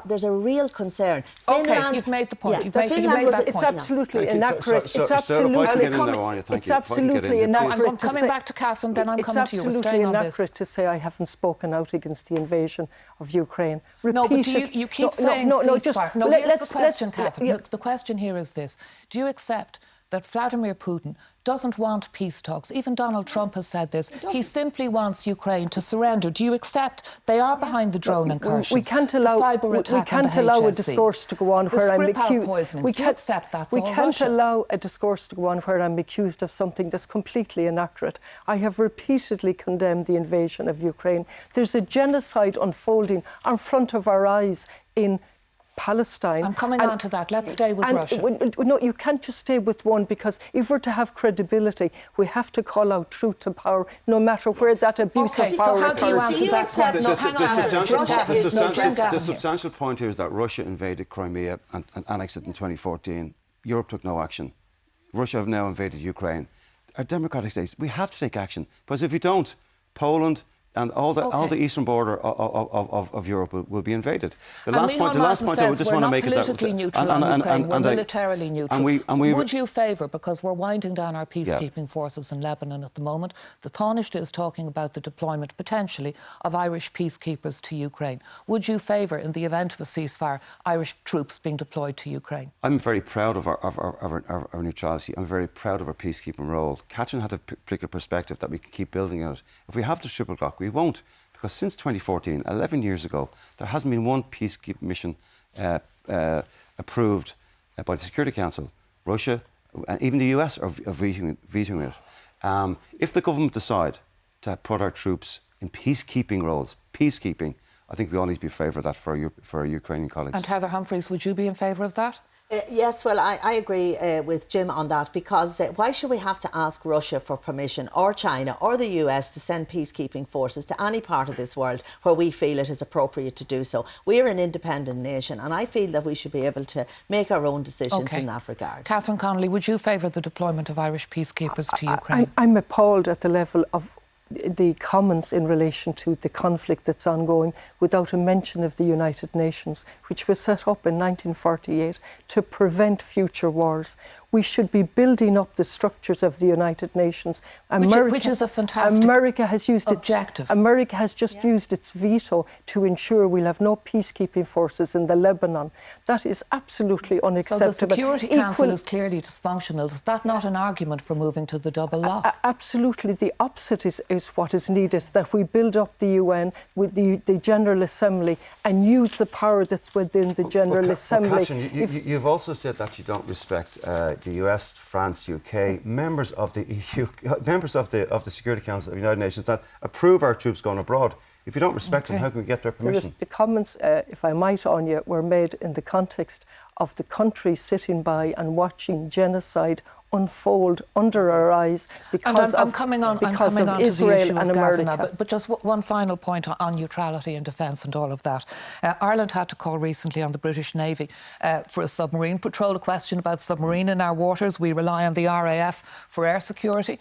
Speaker 5: There's a real concern.
Speaker 1: Finland, you've made the point.
Speaker 5: Yeah,
Speaker 1: you've made that point.
Speaker 4: Absolutely inaccurate. It's absolutely inaccurate.
Speaker 1: I'm coming back to Catherine, then I'm coming to you.
Speaker 4: It's absolutely inaccurate to say I haven't spoken out against the invasion of Ukraine.
Speaker 1: No, but you keep saying ceasefire. No, here's the question, Catherine. The question here is this. Do you accept that Vladimir Putin doesn't want peace talks? Even Donald Trump has said this. He simply wants Ukraine to surrender. Do you accept they are behind the drone incursions?
Speaker 4: We can't allow a discourse to go on where I'm accused.
Speaker 1: We can't accept that's all Russia.
Speaker 4: We can't allow a discourse to go on where I'm accused of something that's completely inaccurate. I have repeatedly condemned the invasion of Ukraine. There's a genocide unfolding in front of our eyes in Palestine.
Speaker 1: I'm coming on to that. Let's stay with Russia.
Speaker 4: No, you can't just stay with one, because if we're to have credibility, we have to call out truth to power, no matter where that abuse of power occurs.
Speaker 1: So how do you answer that question?
Speaker 3: The substantial point here is that Russia invaded Crimea and annexed it in 2014. Europe took no action. Russia have now invaded Ukraine. Our democratic states, we have to take action, because if we don't, Poland and all the eastern border of Europe will be invaded. The last point I just want to make is that
Speaker 1: we're politically neutral on Ukraine, we're militarily neutral. Would you favour, because we're winding down our peacekeeping forces in Lebanon at the moment, the Taoiseach is talking about the deployment potentially of Irish peacekeepers to Ukraine. Would you favour, in the event of a ceasefire, Irish troops being deployed to Ukraine?
Speaker 3: I'm very proud of our neutrality. I'm very proud of our peacekeeping role. Catherine had a particular perspective that we can keep building out. If we have the triple clock, we won't, because since 2014, 11 years ago, there hasn't been one peacekeeping mission approved by the Security Council. Russia and even the US are vetoing it. If the government decide to put our troops in peacekeeping roles, I think we all need to be in favour of that for our Ukrainian colleagues.
Speaker 1: And Heather Humphreys, would you be in favour of that?
Speaker 5: Yes, well, I agree with Jim on that, because why should we have to ask Russia for permission, or China or the US, to send peacekeeping forces to any part of this world where we feel it is appropriate to do so? We're an independent nation, and I feel that we should be able to make our own decisions in that regard.
Speaker 1: Catherine Connolly, would you favour the deployment of Irish peacekeepers to Ukraine?
Speaker 4: I'm appalled at the level of the comments in relation to the conflict that's ongoing, without a mention of the United Nations, which was set up in 1948 to prevent future wars. We should be building up the structures of the United Nations.
Speaker 1: Which is a fantastic
Speaker 4: America has used
Speaker 1: objective.
Speaker 4: America has just used its veto to ensure we'll have no peacekeeping forces in the Lebanon. That is absolutely unacceptable.
Speaker 1: So the Security Council is clearly dysfunctional. Is that not an argument for moving to the double lock?
Speaker 4: Absolutely. The opposite is what is needed, that we build up the UN with the General Assembly and use the power that's within the General Assembly.
Speaker 3: Catherine, you've also said that you don't respect the US, France, UK, members of the EU, members of the Security Council of the United Nations that approve our troops going abroad. If you don't respect them, how can we get their permission?
Speaker 4: The comments, if I might, Anya, were made in the context of the country sitting by and watching genocide unfold under our eyes because
Speaker 1: I'm coming on to the
Speaker 4: Israel
Speaker 1: issue
Speaker 4: and
Speaker 1: of Gaza
Speaker 4: America.
Speaker 1: now, but just one final point on neutrality and defence and all of that. Ireland had to call recently on the British Navy for a submarine patrol. A question about submarine in our waters. We rely on the RAF for air security.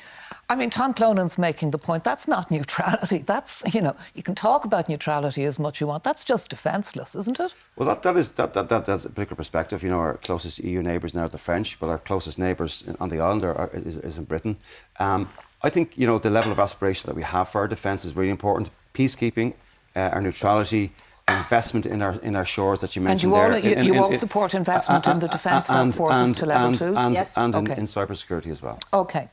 Speaker 1: I mean, Tom Clonan's making the point that's not neutrality. That's, you can talk about neutrality as much as you want. That's just defenceless, isn't it?
Speaker 3: Well, that's a particular perspective. Our closest EU neighbours now are the French, but our closest neighbours on the island is in Britain. I think, the level of aspiration that we have for our defence is really important. Peacekeeping, our neutrality, investment in our shores that you mentioned
Speaker 1: and you all support investment in the defence forces to level 2?
Speaker 5: Yes.
Speaker 3: And in cybersecurity as well.
Speaker 1: OK.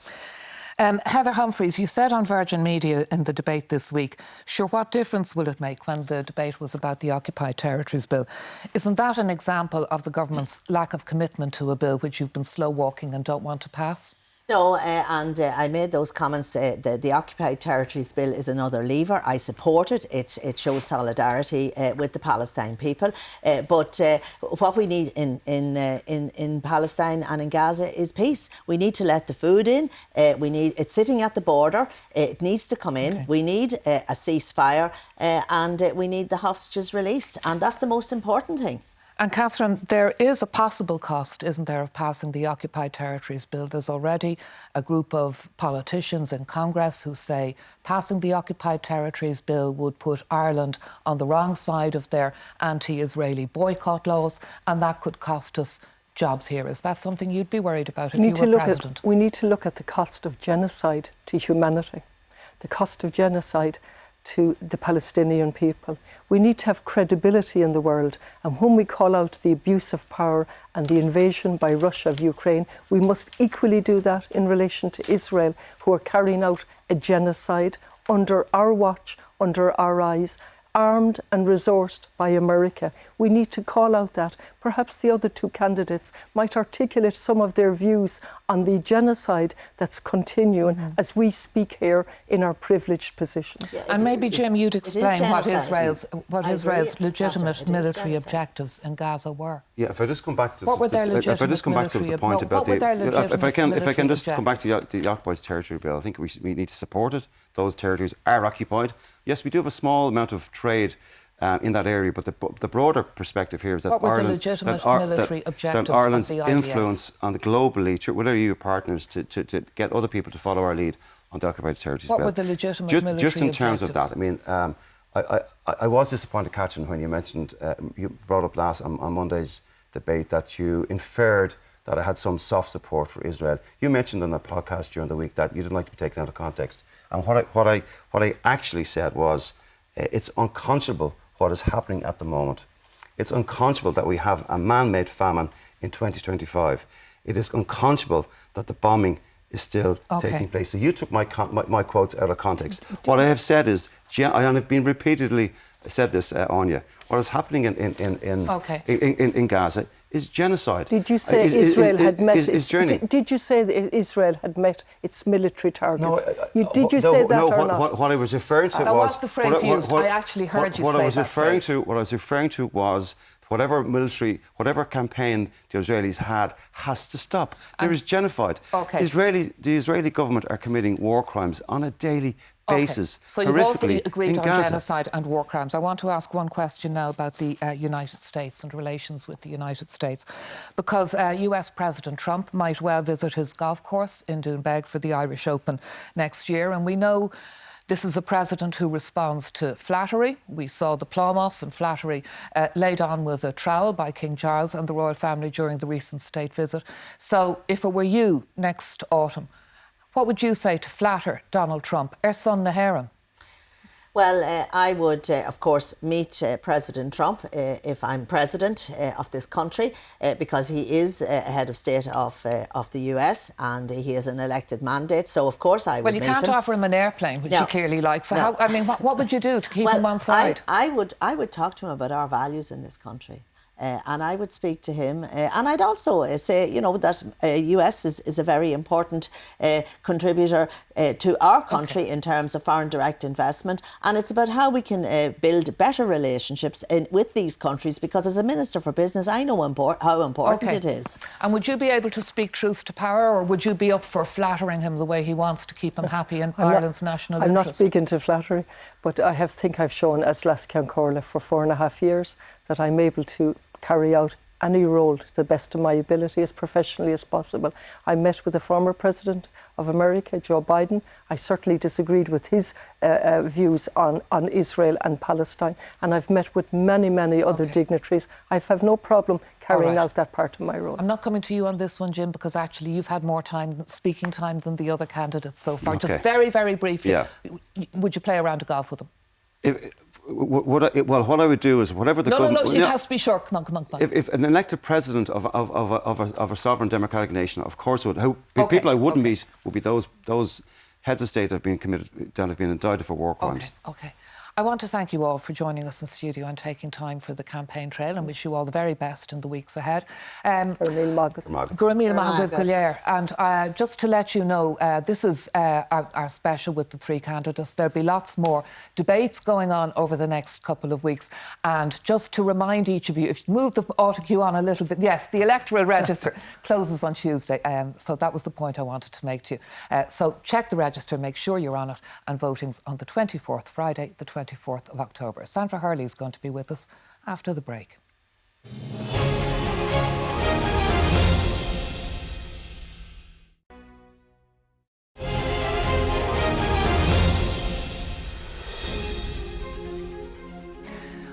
Speaker 1: Heather Humphreys, you said on Virgin Media in the debate this week, sure, what difference will it make when the debate was about the Occupied Territories Bill? Isn't that an example of the government's lack of commitment to a bill which you've been slow walking and don't want to pass?
Speaker 5: No, I made those comments. The Occupied Territories Bill is another lever. I support it. It shows solidarity with the Palestine people. But what we need in Palestine and in Gaza is peace. We need to let the food in. It's sitting at the border. It needs to come in. Okay. We need a ceasefire and we need the hostages released. And that's the most important thing.
Speaker 1: And Catherine, there is a possible cost, isn't there, of passing the Occupied Territories Bill? There's already a group of politicians in Congress who say passing the Occupied Territories Bill would put Ireland on the wrong side of their anti-Israeli boycott laws, and that could cost us jobs here. Is that something you'd be worried about if you were president?
Speaker 4: We need to look at the cost of genocide to humanity, the cost of genocide to the Palestinian people. We need to have credibility in the world, and when we call out the abuse of power and the invasion by Russia of Ukraine, we must equally do that in relation to Israel, who are carrying out a genocide under our watch, under our eyes, armed and resourced by America. We need to call out that. Perhaps the other two candidates might articulate some of their views on the genocide that's continuing as we speak here in our privileged positions.
Speaker 1: Yeah, and maybe, Jim, you'd explain what Israel's legitimate military objectives in Gaza were.
Speaker 3: Yeah, if I just come back to
Speaker 1: what were their legitimate military objectives?
Speaker 3: If I can just come back to the Occupied Territory Bill, I think we need to support it. Those territories are occupied. Yes, we do have a small amount of trade in that area, but the broader perspective here is that Ireland's influence on the globally, with our EU partners, to get other people to follow our lead on the Occupied Territories Bill.
Speaker 1: What were the legitimate military objectives?
Speaker 3: Just in terms of that, I mean, I was disappointed, Catherine, when you mentioned, you brought up on Monday's debate that you inferred that I had some soft support for Israel. You mentioned on the podcast during the week that you didn't like to be taken out of context. And what I actually said was, it's unconscionable what is happening at the moment. It's unconscionable that we have a man-made famine in 2025. It is unconscionable that the bombing is still taking place. So you took my quotes out of context. What I have said is, I have been repeatedly said this, Aine, what is happening in Gaza is genocide.
Speaker 4: Did you say Israel had met its military targets? Did you say that or not?
Speaker 3: What I was referring to
Speaker 1: was the phrase used. I actually heard you say that.
Speaker 3: What I was referring to was whatever campaign the Israelis had has to stop. There is genocide. The Israeli government are committing war crimes on a daily basis.
Speaker 1: So you've also agreed on genocide and war crimes. I want to ask one question now about the United States and relations with the United States, because US President Trump might well visit his golf course in Doonbeg for the Irish Open next year, and we know this is a president who responds to flattery. We saw the plumos and flattery laid on with a trowel by King Charles and the royal family during the recent state visit. So if it were you next autumn, what would you say to flatter Donald Trump? Son Naharan.
Speaker 5: Well, I would, of course, meet President Trump if I'm president of this country, because he is head of state of the US and he has an elected mandate. So, of course, I would meet him.
Speaker 1: Well, you can't offer him an airplane, which he clearly likes. So, what would you do to keep him on side?
Speaker 5: I would talk to him about our values in this country. And I would speak to him. And I'd also say, that US is a very important contributor to our country in terms of foreign direct investment. And it's about how we can build better relationships with these countries, because as a Minister for Business, I know how important it is.
Speaker 1: And would you be able to speak truth to power, or would you be up for flattering him the way he wants to keep him happy in Ireland's national interest?
Speaker 4: I'm not speaking to flattery, but I think I've shown as Lasceann Comhairle for 4.5 years that I'm able to carry out any role to the best of my ability as professionally as possible. I met with the former President of America, Joe Biden. I certainly disagreed with his views on Israel and Palestine. And I've met with many other dignitaries. I have no problem carrying out that part of my role.
Speaker 1: I'm not coming to you on this one, Jim, because actually you've had more speaking time than the other candidates so far. Just very briefly, would you play a round of golf with them?
Speaker 3: What I would do is whatever the government...
Speaker 1: No, it has to be short. Come on.
Speaker 3: If an elected president of a sovereign democratic nation, of course, people I wouldn't meet would be those heads of state that have been indicted for war crimes.
Speaker 1: Okay. I want to thank you all for joining us in studio and taking time for the campaign trail, and wish you all the very best in the weeks ahead. And just to let you know, this is our special with the three candidates. There'll be lots more debates going on over the next couple of weeks. And just to remind each of you, if you move the autocue on a little bit, yes, the electoral register closes on Tuesday. So that was the point I wanted to make to you. So check the register, make sure you're on it, and voting's on the 24th, Friday, the 24th of October. Sandra Hurley is going to be with us after the break.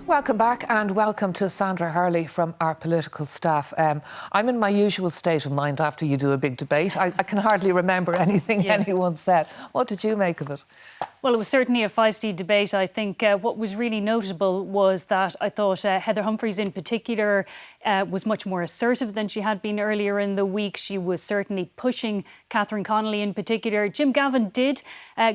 Speaker 1: Welcome back, and welcome to Sandra Hurley from our political staff. I'm in my usual state of mind after you do a big debate. I can hardly remember anything anyone said. What did you make of it?
Speaker 6: Well, it was certainly a feisty debate. I think what was really notable was that I thought Heather Humphreys in particular was much more assertive than she had been earlier in the week. She was certainly pushing Catherine Connolly in particular. Jim Gavin did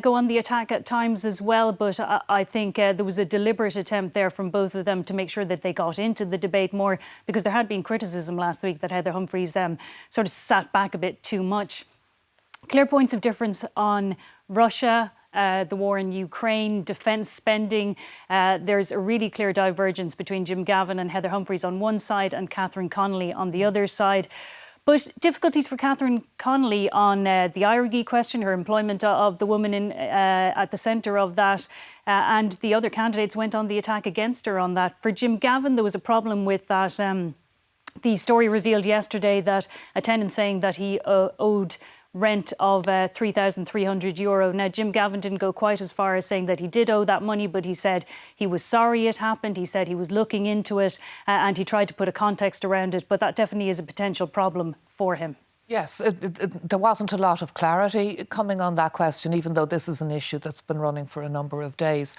Speaker 6: go on the attack at times as well, but I think there was a deliberate attempt there from both of them to make sure that they got into the debate more, because there had been criticism last week that Heather Humphreys sort of sat back a bit too much. Clear points of difference on Russia, the war in Ukraine, defence spending. There's a really clear divergence between Jim Gavin and Heather Humphreys on one side and Catherine Connolly on the other side. But difficulties for Catherine Connolly on the IRG question, her employment of the woman at the centre of that, and the other candidates went on the attack against her on that. For Jim Gavin, there was a problem with that. The story revealed yesterday that a tenant saying that he owed rent of €3,300. Now, Jim Gavin didn't go quite as far as saying that he did owe that money, but he said he was sorry it happened. He said he was looking into it and he tried to put a context around it. But that definitely is a potential problem for him.
Speaker 1: Yes, there wasn't a lot of clarity coming on that question, even though this is an issue that's been running for a number of days.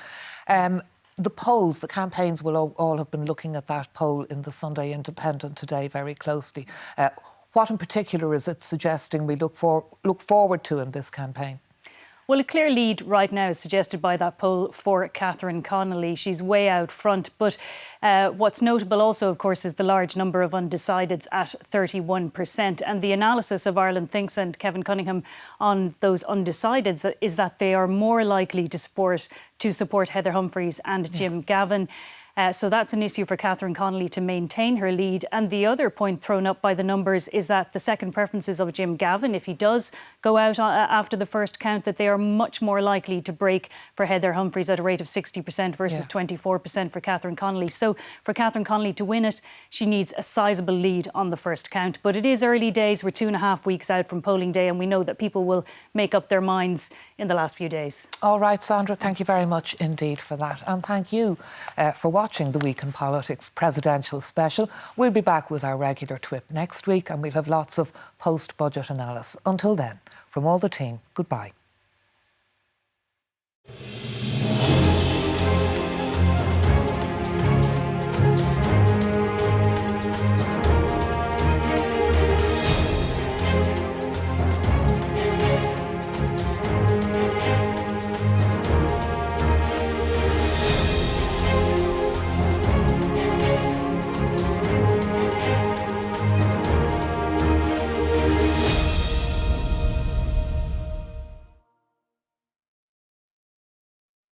Speaker 1: The polls, the campaigns will all have been looking at that poll in the Sunday Independent today very closely. What in particular is it suggesting we look forward to in this campaign?
Speaker 6: Well, a clear lead right now is suggested by that poll for Catherine Connolly. She's way out front. But what's notable also, of course, is the large number of undecideds at 31%. And the analysis of Ireland Thinks and Kevin Cunningham on those undecideds is that they are more likely to support Heather Humphreys and Jim Gavin. So that's an issue for Catherine Connolly to maintain her lead. And the other point thrown up by the numbers is that the second preferences of Jim Gavin, if he does go out after the first count, that they are much more likely to break for Heather Humphreys at a rate of 60% versus 24% for Catherine Connolly. So for Catherine Connolly to win it, she needs a sizable lead on the first count. But it is early days. We're 2.5 weeks out from polling day, and we know that people will make up their minds in the last few days.
Speaker 1: All right, Sandra, thank you very much indeed for that. And thank you for watching the Week in Politics presidential special. We'll be back with our regular TWIP next week, and we'll have lots of post-budget analysis. Until then, from all the team, goodbye.